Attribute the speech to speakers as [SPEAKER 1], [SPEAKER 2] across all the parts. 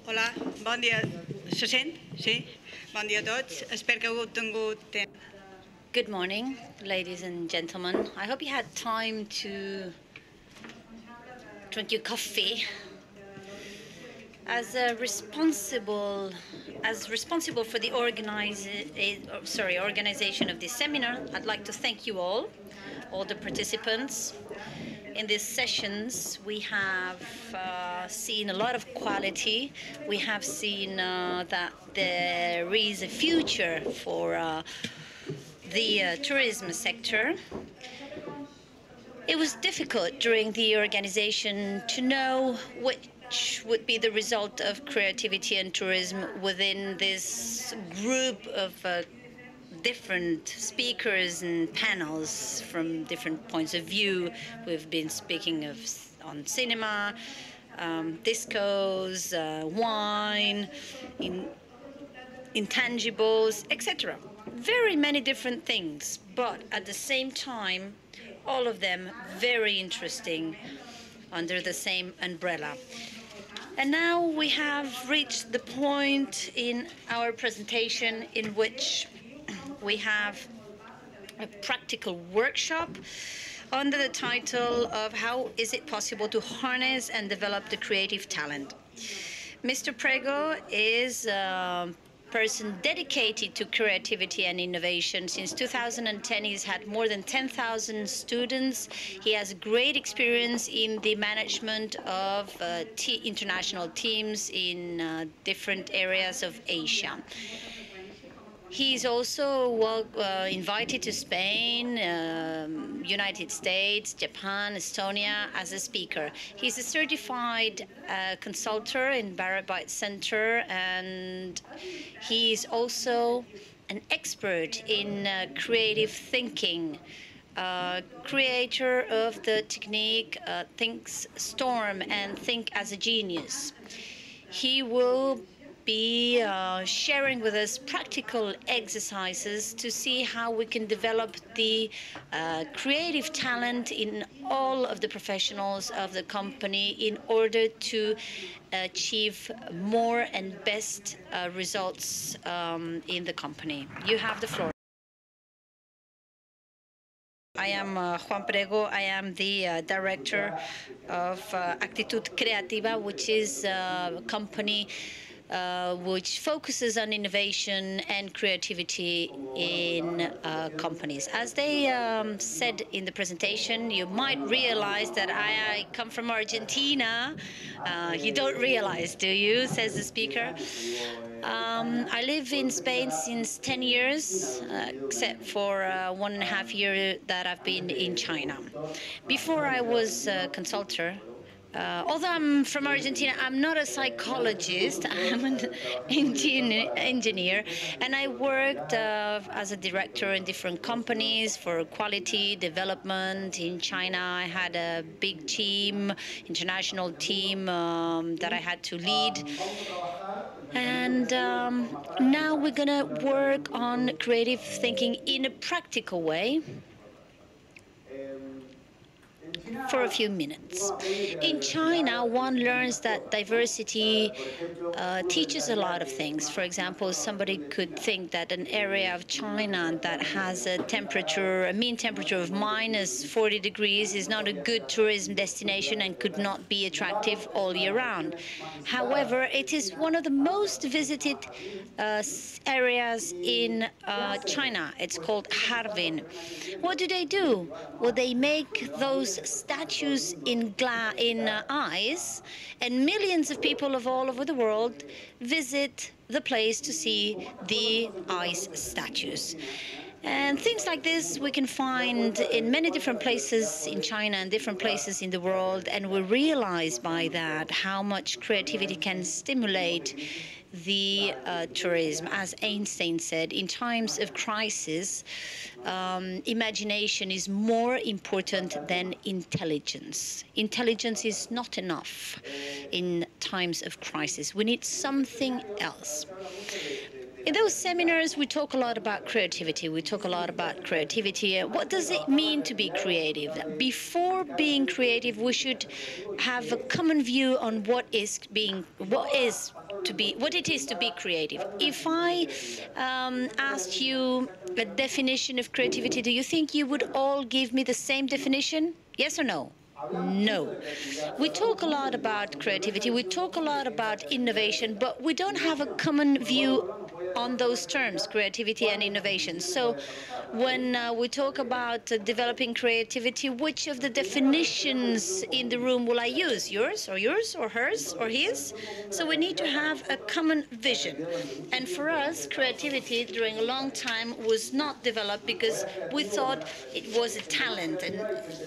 [SPEAKER 1] Hola, bon dia. Se sent? Sí? Bon dia a tots. Espero que heu tingut temps.
[SPEAKER 2] Good morning, ladies and gentlemen. I hope you had time to drink your coffee. As responsible for the organization of this seminar, I'd like to thank you all the participants. In these sessions, we have seen a lot of quality. We have seen that there is a future for the tourism sector. It was difficult during the organization to know which would be the result of creativity and tourism within this group of different speakers and panels from different points of view. We've been speaking on cinema, discos, wine, intangibles, etc. Very many different things, but at the same time, all of them very interesting under the same umbrella. And now we have reached the point in our presentation in which we have a practical workshop under the title of How is it possible to harness and develop the creative talent? Mr. Prego is person dedicated to creativity and innovation. Since 2010, he's had more than 10,000 students. He has great experience in the management of international teams in different areas of Asia. He's also invited to Spain, United States, Japan, Estonia as a speaker. He's a certified consultant in Barabite Center, and he's also an expert in creative thinking, creator of the technique Think Storm and Think as a Genius. He will be sharing with us practical exercises to see how we can develop the creative talent in all of the professionals of the company in order to achieve more and best results in the company. You have the floor. I am Juan Prego. I am the director of Actitud Creativa, which is a company which focuses on innovation and creativity in companies. As they said in the presentation, you might realize that I come from Argentina. You don't realize, do you? Says the speaker. I live in Spain since 10 years, except for 1.5 years that I've been in China. Before I was a consultant, although I'm from Argentina, I'm not a psychologist. I'm an engineer, and I worked as a director in different companies for quality development in China. I had a big team, international team that I had to lead. And now we're going to work on creative thinking in a practical way for a few minutes. In China, one learns that diversity teaches a lot of things. For example, somebody could think that an area of China that has a mean temperature of minus 40 degrees is not a good tourism destination and could not be attractive all year round. However, it is one of the most visited areas in China. It's called Harbin. What do? Well, they make those statues in ice, and millions of people of all over the world visit the place to see the ice statues. And things like this we can find in many different places in China and different places in the world, and we realize by that how much creativity can stimulate the tourism. As Einstein said, in times of crisis, imagination is more important than intelligence. Intelligence is not enough in times of crisis. We need something else. In those seminars, we talk a lot about creativity. We talk a lot about creativity. What does it mean to be creative? Before being creative, we should have a common view on what it is to be creative. If I asked you a definition of creativity, do you think you would all give me the same definition? Yes or no? No. We talk a lot about creativity, we talk a lot about innovation, but we don't have a common view on those terms, creativity and innovation. So when we talk about developing creativity, which of the definitions in the room will I use? Yours, or hers, or his? So we need to have a common vision. And for us, creativity during a long time was not developed because we thought it was a talent, an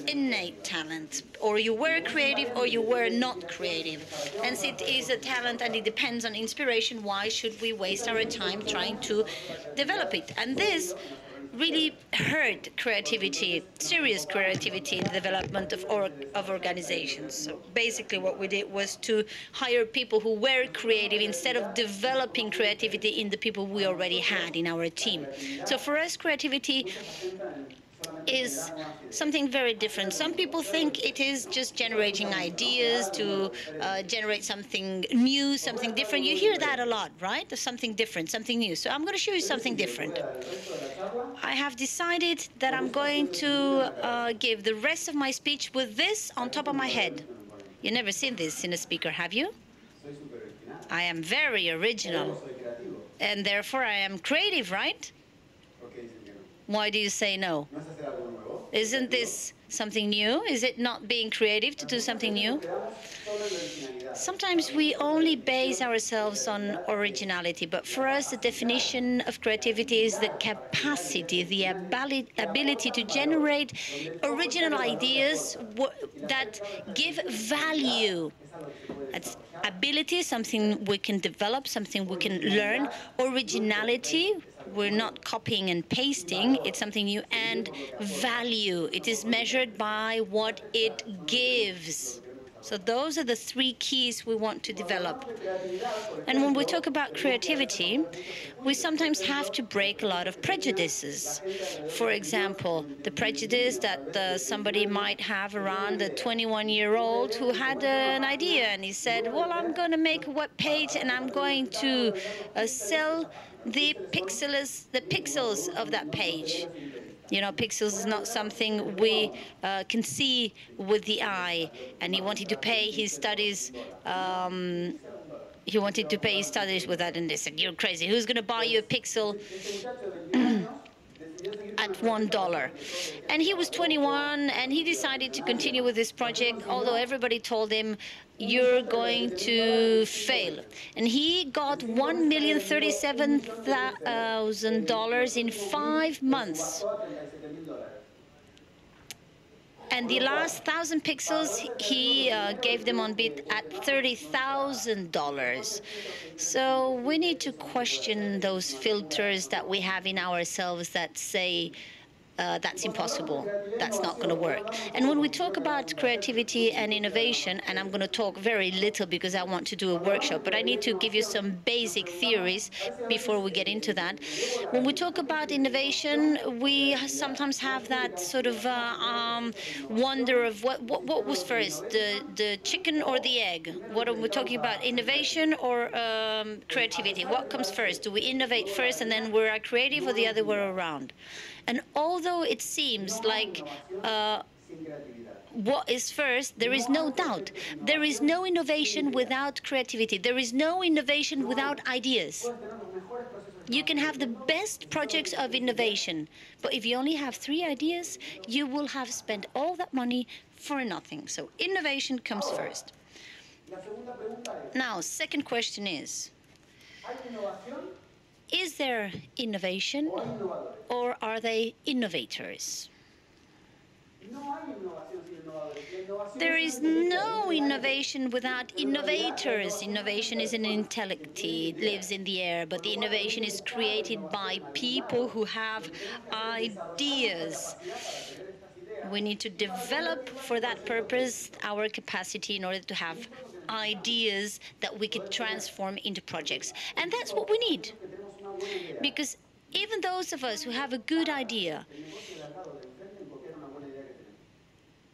[SPEAKER 2] innate talent. Or you were creative or you were not creative. And it is a talent and it depends on inspiration. Why should we waste our time trying to develop it? And this really hurt creativity, serious creativity in the development of organizations. So basically what we did was to hire people who were creative instead of developing creativity in the people we already had in our team. So for us, creativity is something very different. Some people think it is just generating ideas to generate something new, something different. You hear that a lot, right? There's something different, something new. So I'm going to show you something different. I have decided that I'm going to give the rest of my speech with this on top of my head. You've never seen this in a speaker, have you? I am very original, and therefore I am creative, right? Why do you say no? Isn't this something new? Is it not being creative to do something new? Sometimes we only base ourselves on originality, but for us the definition of creativity is the capacity, the ability to generate original ideas that give value. That's ability, something we can develop, something we can learn. Originality, we're not copying and pasting, it's something new. And value, it is measured by what it gives. So those are the three keys we want to develop. And when we talk about creativity, we sometimes have to break a lot of prejudices. For example, the prejudice that somebody might have around a 21-year-old who had an idea and he said, well, I'm going to make a web page and I'm going to sell the pixels of that page. You know, pixels is not something we can see with the eye. And he wanted to pay his studies. He wanted to pay his studies with that, and they said, "You're crazy. Who's going to buy you a pixel at $1?" And he was 21, and he decided to continue with this project, although everybody told him, "You're going to fail." And he got $1,037,000 in 5 months. And the last 1,000 pixels, he gave them on bid at $30,000. So we need to question those filters that we have in ourselves that say, that's impossible, that's not going to work. And when we talk about creativity and innovation, and I'm going to talk very little because I want to do a workshop, but I need to give you some basic theories before we get into that. When we talk about innovation, we sometimes have that sort of wonder of what was first, the chicken or the egg? What are we talking about, innovation or creativity? What comes first? Do we innovate first and then we're creative, or the other way around? And although it seems like what is first, there is no doubt. There is no innovation without creativity. There is no innovation without ideas. You can have the best projects of innovation, but if you only have 3 ideas, you will have spent all that money for nothing. So innovation comes first. Now, second question is there innovation or are they innovators? There is no innovation without innovators. Innovation is an intellect, it lives in the air, but the innovation is created by people who have ideas. We need to develop for that purpose our capacity in order to have ideas that we could transform into projects. And that's what we need. Because even those of us who have a good idea,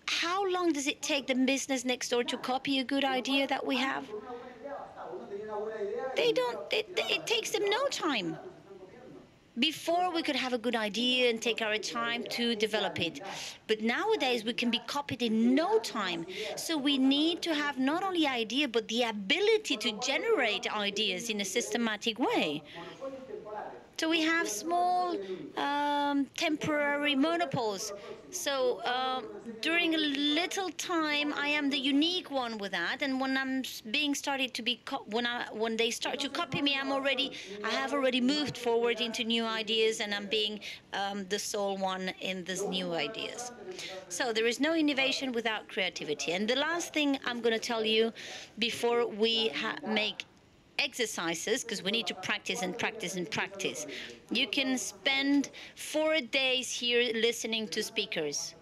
[SPEAKER 2] how long does it take the business next door to copy a good idea that we have? They don't, it takes them no time. Before, we could have a good idea and take our time to develop it. But nowadays, we can be copied in no time. So we need to have not only idea, but the ability to generate ideas in a systematic way. So we have small temporary monopoles. So during a little time, I am the unique one with that. And when I'm being started to be, when they start to copy me, I have already moved forward into new ideas, and I'm being the sole one in these new ideas. So there is no innovation without creativity. And the last thing I'm going to tell you before we make exercises, because we need to practice and practice and practice. You can spend 4 days here listening to speakers,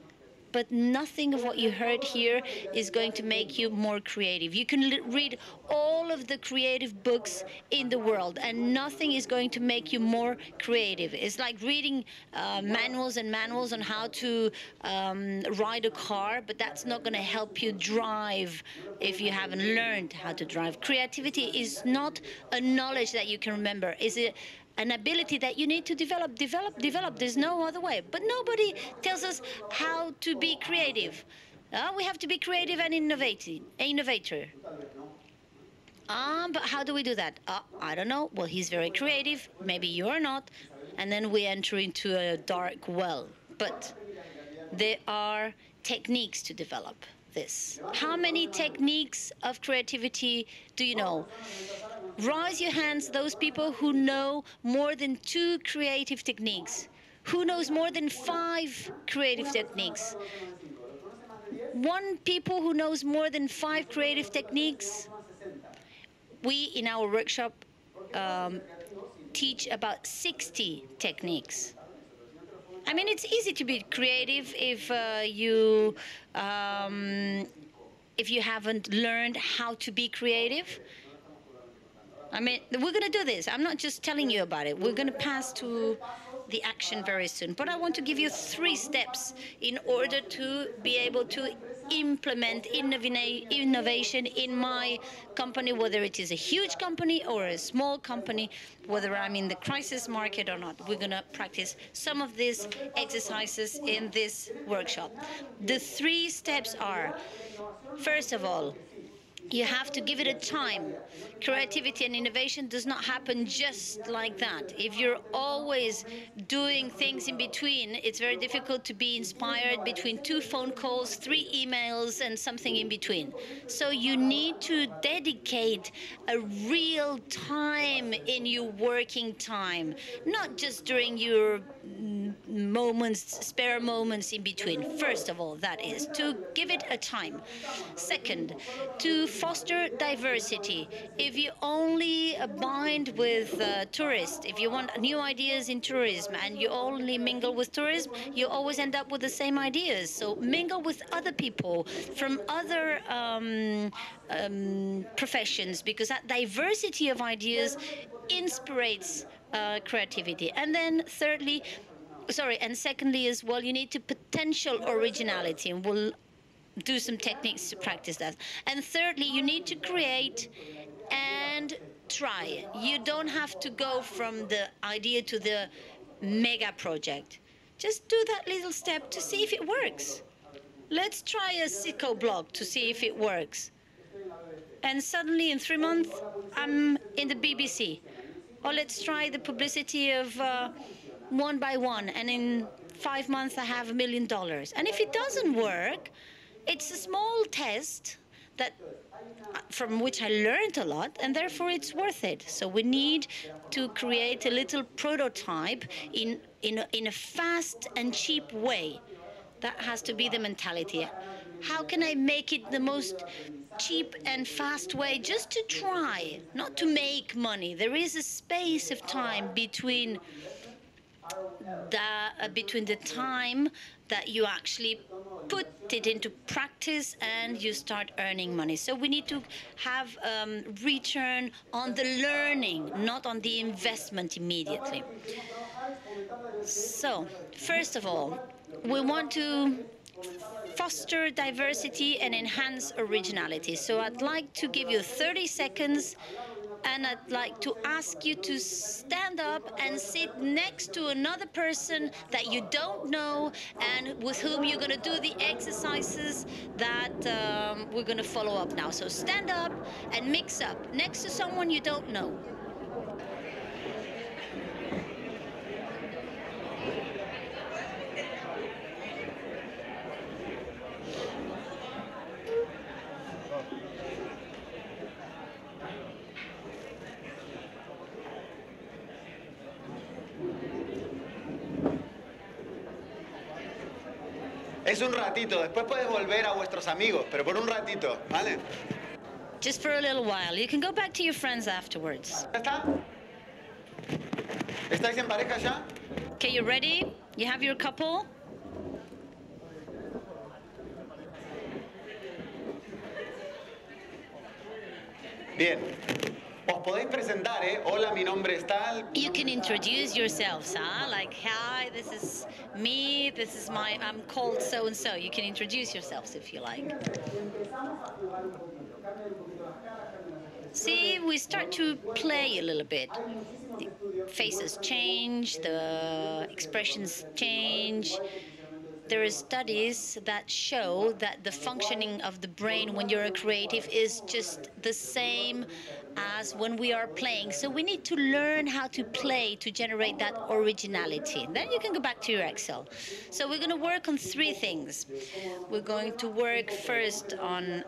[SPEAKER 2] but nothing of what you heard here is going to make you more creative. You can read all of the creative books in the world, and nothing is going to make you more creative. It's like reading manuals and manuals on how to ride a car, but that's not going to help you drive if you haven't learned how to drive. Creativity is not a knowledge that you can remember. It's an ability that you need to develop. There's no other way. But nobody tells us how to be creative. We have to be creative and innovator. But how do we do that? I don't know. Well, he's very creative. Maybe you are not. And then we enter into a dark well. But there are techniques to develop this. How many techniques of creativity do you know? Raise your hands, those people who know more than 2 creative techniques. Who knows more than 5 creative techniques? 1 people who knows more than 5 creative techniques. We, in our workshop, teach about 60 techniques. I mean, it's easy to be creative if you haven't learned how to be creative. I mean, we're going to do this. I'm not just telling you about it. We're going to pass to the action very soon. But I want to give you 3 steps in order to be able to implement innovation in my company, whether it is a huge company or a small company, whether I'm in the crisis market or not. We're going to practice some of these exercises in this workshop. The 3 steps are, first of all, you have to give it a time. Creativity and innovation does not happen just like that. If you're always doing things in between, it's very difficult to be inspired between 2 phone calls, 3 emails, and something in between. So you need to dedicate a real time in your working time, not just during your spare moments in between. First of all, that is to give it a time. Second, to foster diversity. If you only bind with tourists, if you want new ideas in tourism and you only mingle with tourism, you always end up with the same ideas. So mingle with other people from other professions, because that diversity of ideas inspires creativity. And then secondly as well, you need to potential originality, and we'll do some techniques to practice that. And thirdly, you need to create and try. You don't have to go from the idea to the mega project. Just do that little step to see if it works. Let's try a Sicko blog to see if it works. And suddenly in 3 months, I'm in the BBC. Or let's try the publicity of One by One, and in 5 months I have $1 million. And if it doesn't work, it's a small test from which I learned a lot, and therefore it's worth it. So we need to create a little prototype in a fast and cheap way. That has to be the mentality. How can I make it the most cheap and fast way? Just to try, not to make money. There is a space of time between between the time that you actually put it into practice and you start earning money. So we need to have return on the learning, not on the investment immediately. So first of all, we want to foster diversity and enhance originality. So I'd like to give you 30 seconds, and I'd like to ask you to stand up and sit next to another person that you don't know and with whom you're going to do the exercises that we're going to follow up now. So stand up and mix up next to someone you don't know.
[SPEAKER 3] Es un ratito, después puedes volver a vuestros amigos, pero por un ratito, ¿vale?
[SPEAKER 2] Just for a little while. You can go back to your friends afterwards.
[SPEAKER 3] ¿Ya está? ¿Estáis en pareja ya?
[SPEAKER 2] Okay, you ready? You have your couple?
[SPEAKER 3] Bien. Os podéis presentar, ¿eh? Hola, mi nombre es tal.
[SPEAKER 2] You can introduce yourselves, huh? Like, hi, this is me, this is I'm called so-and-so. You can introduce yourselves if you like. See, we start to play a little bit. The faces change, the expressions change. There are studies that show that the functioning of the brain when you're a creative is just the same as when we are playing. So we need to learn how to play to generate that originality. Then you can go back to your Excel. So we're going to work on 3 things. We're going to work first on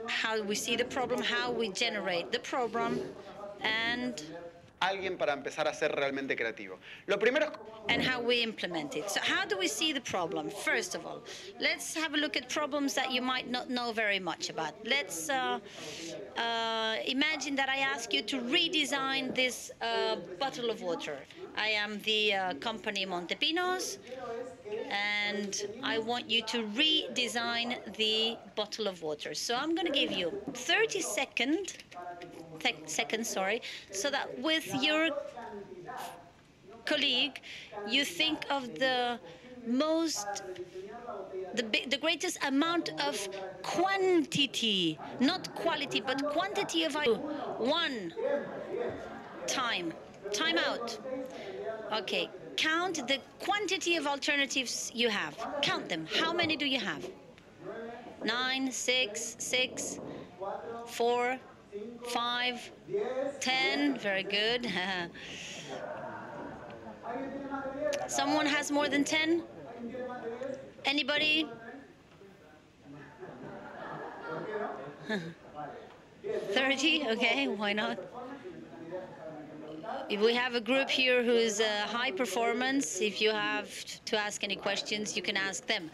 [SPEAKER 2] how we see the problem, how we generate the problem, and
[SPEAKER 3] Alguien para empezar a ser realmente creativo. Lo primero es...
[SPEAKER 2] and how we implement it. So how do we see the problem? First of all, let's have a look at problems that you might not know very much about. Let's imagine that I ask you to redesign this bottle of water. I am the company Montepinos, and I want you to redesign the bottle of water. So I'm going to give you 30 seconds, so that with your colleague, you think of the greatest amount of quantity, not quality, but quantity of one time out. Okay, count the quantity of alternatives you have. Count them. How many do you have? 9, 6, 4, 5, 10. Very good. Someone has more than 10? Anybody? 30? Okay, why not? If we have a group here who is high performance, if you have to ask any questions, you can ask them.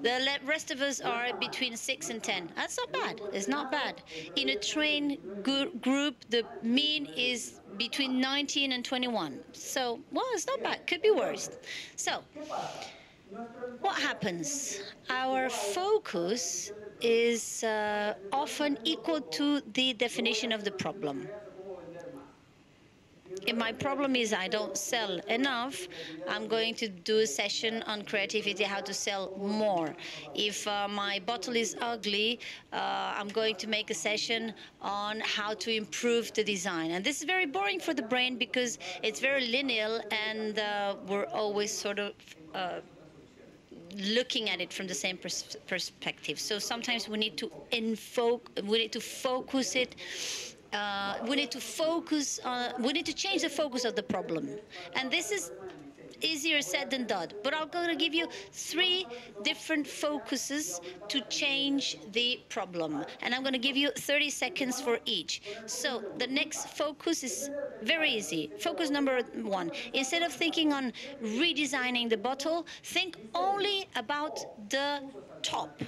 [SPEAKER 2] The rest of us are between 6 and 10. That's not bad. It's not bad. In a trained group, the mean is between 19 and 21. So, well, it's not bad. Could be worse. So, what happens? Our focus is often equal to the definition of the problem. If my problem is I don't sell enough, I'm going to do a session on creativity, how to sell more. If my bottle is ugly, I'm going to make a session on how to improve the design. And this is very boring for the brain because it's very linear, and we're always sort of looking at it from the same perspective. So sometimes we need to focus it. We need to change the focus of the problem. And this is easier said than done. But I'm going to give you 3 different focuses to change the problem. And I'm going to give you 30 seconds for each. So the next focus is very easy. Focus number 1. Instead of thinking on redesigning the bottle, think only about the top.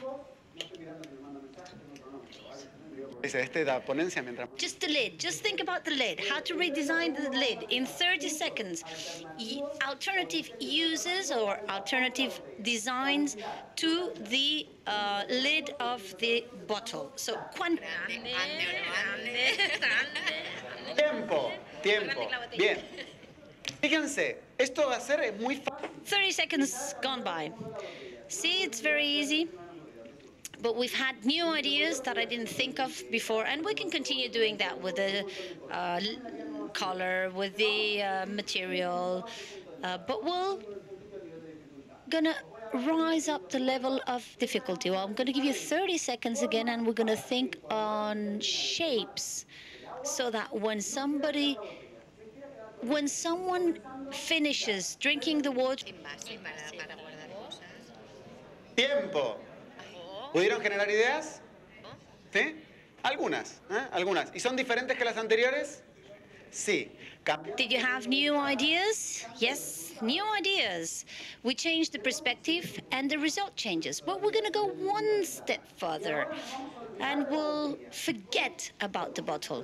[SPEAKER 3] Dice, da ponencia mientras...
[SPEAKER 2] Just the lid. Just think about the lid. How to redesign the lid in 30 seconds. Alternative uses or alternative designs to the lid of the bottle. So,
[SPEAKER 3] Tiempo. Bien. Fíjense, esto de hacer es muy fácil.
[SPEAKER 2] 30 seconds gone by. See, it's very easy. But we've had new ideas that I didn't think of before, and we can continue doing that with the color, with the material. But we're gonna rise up the level of difficulty. Well, I'm gonna give you 30 seconds again, and we're gonna think on shapes, so that when someone finishes drinking the water.
[SPEAKER 3] Tiempo. ¿Pudieron generar ideas? ¿Sí? Algunas, ¿eh? Algunas. ¿Y son diferentes que las anteriores? Sí.
[SPEAKER 2] Did you have new ideas? Yes, new ideas. We changed the perspective and the result changes. But we're going to go one step further and we'll forget about the bottle.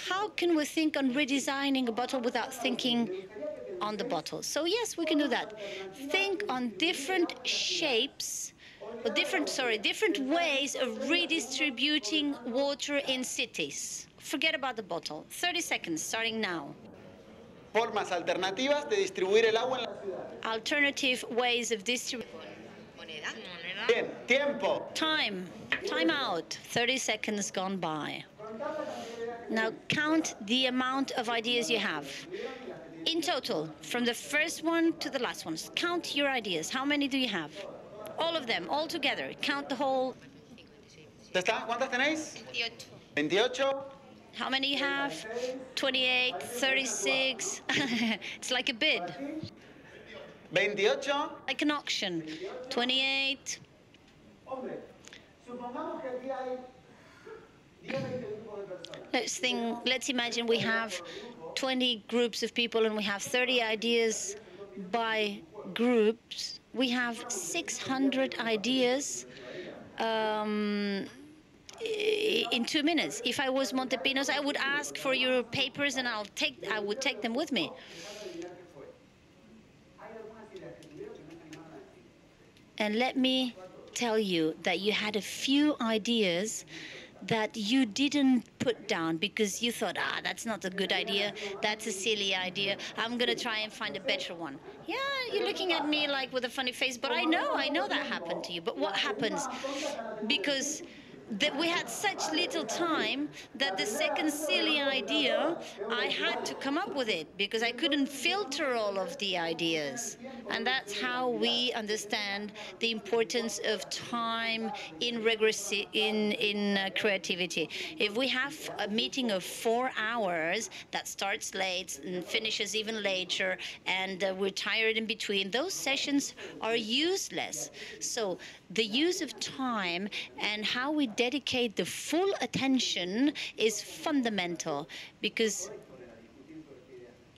[SPEAKER 2] How can we think on redesigning a bottle without thinking on the bottle? So yes, we can do that. Think on different shapes, different ways of redistributing water in cities. Forget about the bottle. 30 seconds, starting now.
[SPEAKER 3] Formas alternativas de distribuir el agua en la ciudad.
[SPEAKER 2] Alternative ways of distributing.
[SPEAKER 3] Bien, tiempo.
[SPEAKER 2] Time out. 30 seconds gone by. Now count the amount of ideas you have. In total, from the first one to the last one, count your ideas. How many do you have? All of them, all together. Count the whole.
[SPEAKER 3] ¿Ya está? ¿Cuántas tenéis? 28.
[SPEAKER 2] How many you have? 28, 36. It's like a bid.
[SPEAKER 3] 28.
[SPEAKER 2] Like an auction. 28. Let's imagine we have 20 groups of people and we have 30 ideas by groups. We have 600 ideas in 2 minutes. If I was Montepinos, I would ask for your papers and I would take them with me. And let me tell you that you had a few ideas that you didn't put down because you thought, that's not a good idea, that's a silly idea, I'm gonna try and find a better one. Yeah, you're looking at me like with a funny face, but I know that happened to you. But what happens? Because we had such little time that the second silly idea, I had to come up with it because I couldn't filter all of the ideas. And that's how we understand the importance of time in creativity. If we have a meeting of 4 hours that starts late and finishes even later, and we're tired in between, those sessions are useless. So the use of time and how we dedicate the full attention is fundamental, because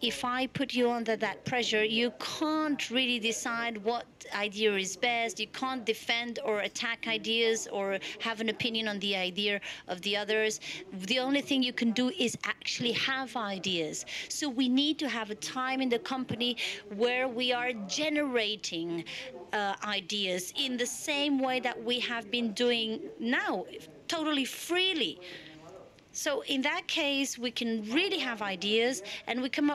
[SPEAKER 2] if I put you under that pressure, you can't really decide what idea is best. You can't defend or attack ideas or have an opinion on the idea of the others. The only thing you can do is actually have ideas. So we need to have a time in the company where we are generating ideas in the same way that we have been doing now, totally freely. So in that case, we can really have ideas, and we can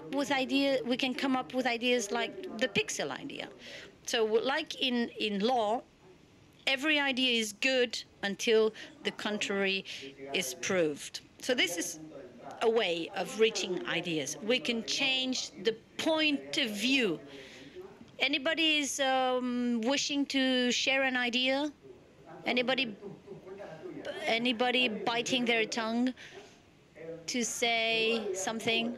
[SPEAKER 2] come up with ideas like the pixel idea. So like in law, every idea is good until the contrary is proved. So this is a way of reaching ideas. We can change the point of view. Anybody is wishing to share an idea? Anybody biting their tongue to say something?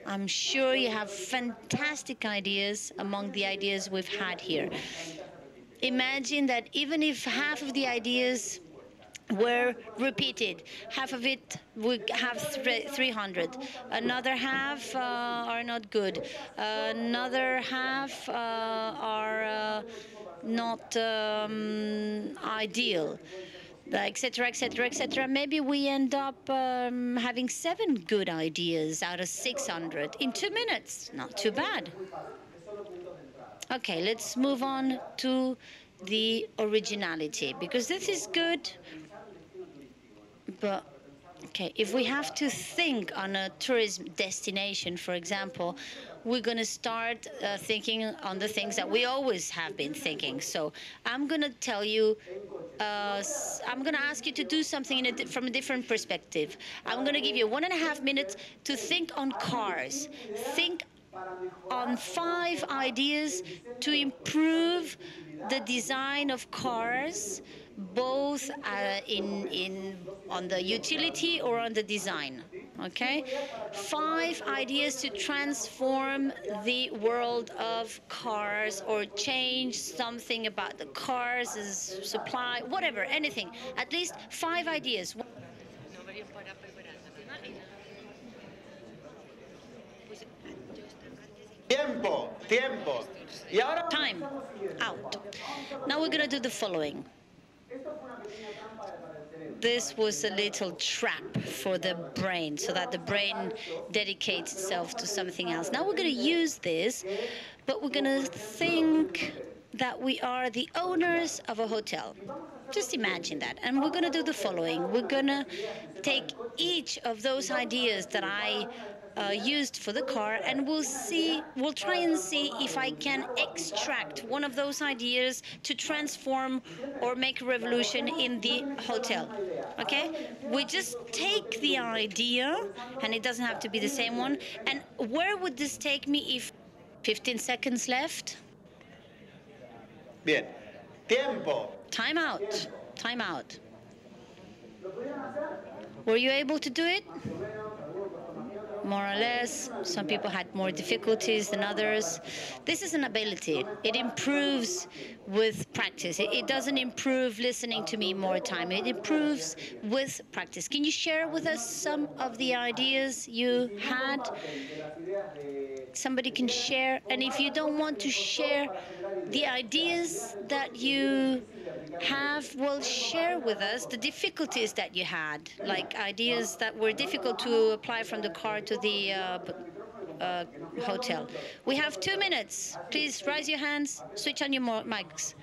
[SPEAKER 2] I'm sure you have fantastic ideas among the ideas we've had here. Imagine that even if half of the ideas were repeated, half of it would have 300. Another half are not good. Another half are not ideal. etc., etc., etc. Maybe we end up having 7 good ideas out of 600 in 2 minutes. Not too bad. Okay, let's move on to the originality, because this is good, but okay, if we have to think on a tourism destination, for example, we're going to start thinking on the things that we always have been thinking. So I'm going to tell you, I'm going to ask you to do something from a different perspective. I'm going to give you 1.5 minutes to think on cars. Think on 5 ideas to improve the design of cars, both on the utility or on the design. Okay, 5 ideas to transform the world of cars or change something about the cars, supply, whatever, anything. At least 5 ideas.
[SPEAKER 3] Tiempo, tiempo. Y ahora
[SPEAKER 2] Time out. Now we're going to do the following. This was a little trap for the brain, so that the brain dedicates itself to something else. Now we're going to use this, but we're going to think that we are the owners of a hotel. Just imagine that. And we're going to do the following. We're going to take each of those ideas that I used for the car, and we'll try and see if I can extract one of those ideas to transform or make a revolution in the hotel. Okay? We just take the idea, and it doesn't have to be the same one. And where would this take me if 15 seconds left?
[SPEAKER 3] Bien. Tiempo.
[SPEAKER 2] Time out. Time out. Were you able to do it? More or less. Some people had more difficulties than others. This is an ability. It improves with practice. It doesn't improve listening to me more time. It improves with practice. Can you share with us some of the ideas you had? Somebody can share. And if you don't want to share the ideas that you have, well, share with us the difficulties that you had, like ideas that were difficult to apply from the car to the hotel. We have 2 minutes. Please raise your hands, switch on your mics.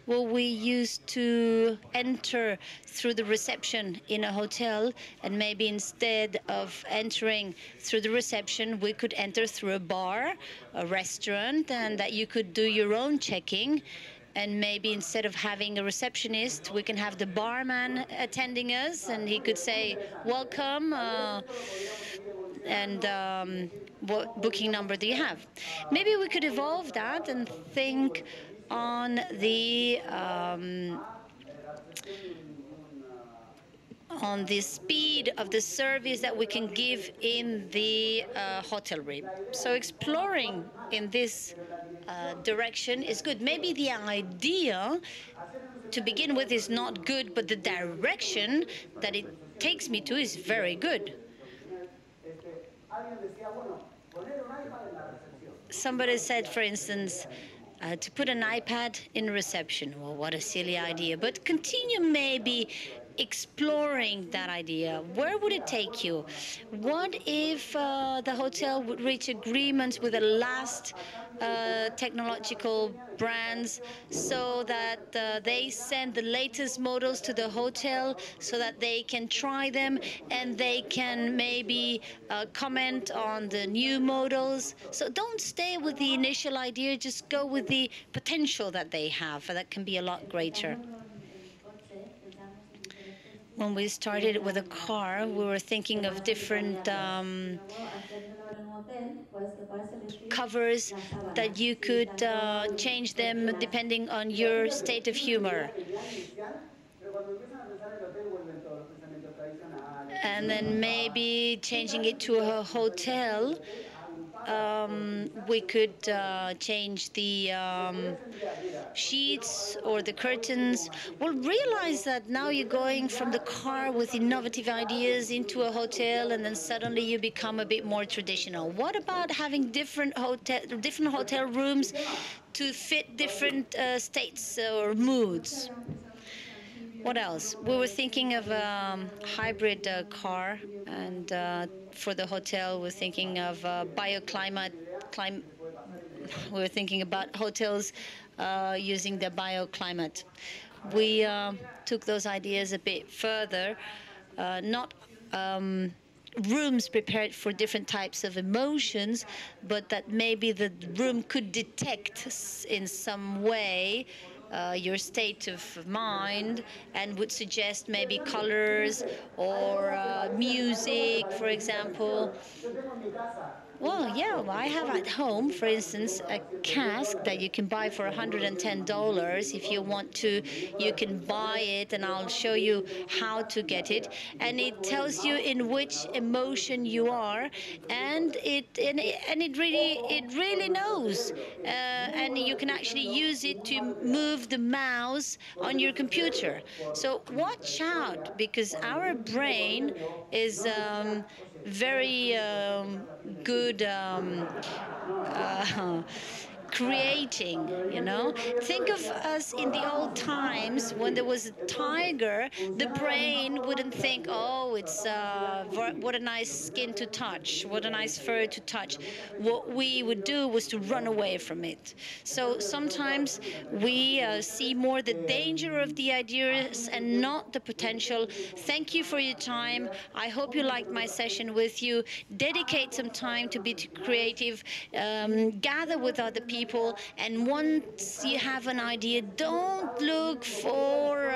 [SPEAKER 2] Well, we used to enter through the reception in a hotel, and maybe instead of entering through the reception, we could enter through a bar, a restaurant, and that you could do your own checking. And maybe instead of having a receptionist, we can have the barman attending us, and he could say, welcome, and what booking number do you have? Maybe we could evolve that and think on the speed of the service that we can give in the hotelry. So exploring in this direction is good. Maybe the idea to begin with is not good, but the direction that it takes me to is very good. Somebody said, for instance, to put an iPad in reception. Well, what a silly idea. But continue maybe exploring that idea. Where would it take you? What if the hotel would reach agreements with the last technological brands so that they send the latest models to the hotel so that they can try them and they can maybe comment on the new models? So don't stay with the initial idea, just go with the potential that they have, that can be a lot greater. When we started with a car, we were thinking of different covers that you could change them depending on your state of humor. And then maybe changing it to a hotel, we could change the sheets or the curtains. Well, realize that now you're going from the car with innovative ideas into a hotel, and then suddenly you become a bit more traditional. What about having different hotel rooms to fit different states or moods? What else? We were thinking of a hybrid car, and for the hotel, we're thinking of bioclimate. We were thinking about hotels using the bioclimate. We took those ideas a bit further, not rooms prepared for different types of emotions, but that maybe the room could detect in some way your state of mind and would suggest maybe colors or music, for example. Well, yeah, I have at home, for instance, a cask that you can buy for $110. If you want to, you can buy it, and I'll show you how to get it. And it tells you in which emotion you are, and it really knows. And you can actually use it to move the mouse on your computer. So watch out, because our brain is very good creating, you know. Think of us in the old times when there was a tiger. The brain wouldn't think, oh, it's what a nice skin to touch, what a nice fur to touch. What we would do was to run away from it. So sometimes we see more the danger of the ideas and not the potential. Thank you for your time. I hope you liked my session with you. Dedicate some time to be creative, gather with other people, and once you have an idea, don't look for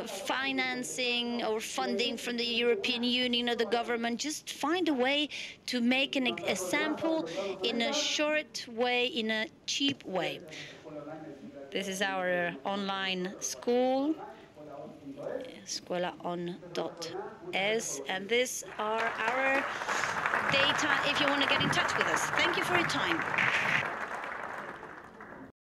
[SPEAKER 2] financing or funding from the European Union or the government. Just find a way to make a sample in a short way, in a cheap way. This is our online school, escuelaon.es, and these are our data if you want to get in touch with us. Thank you for your time.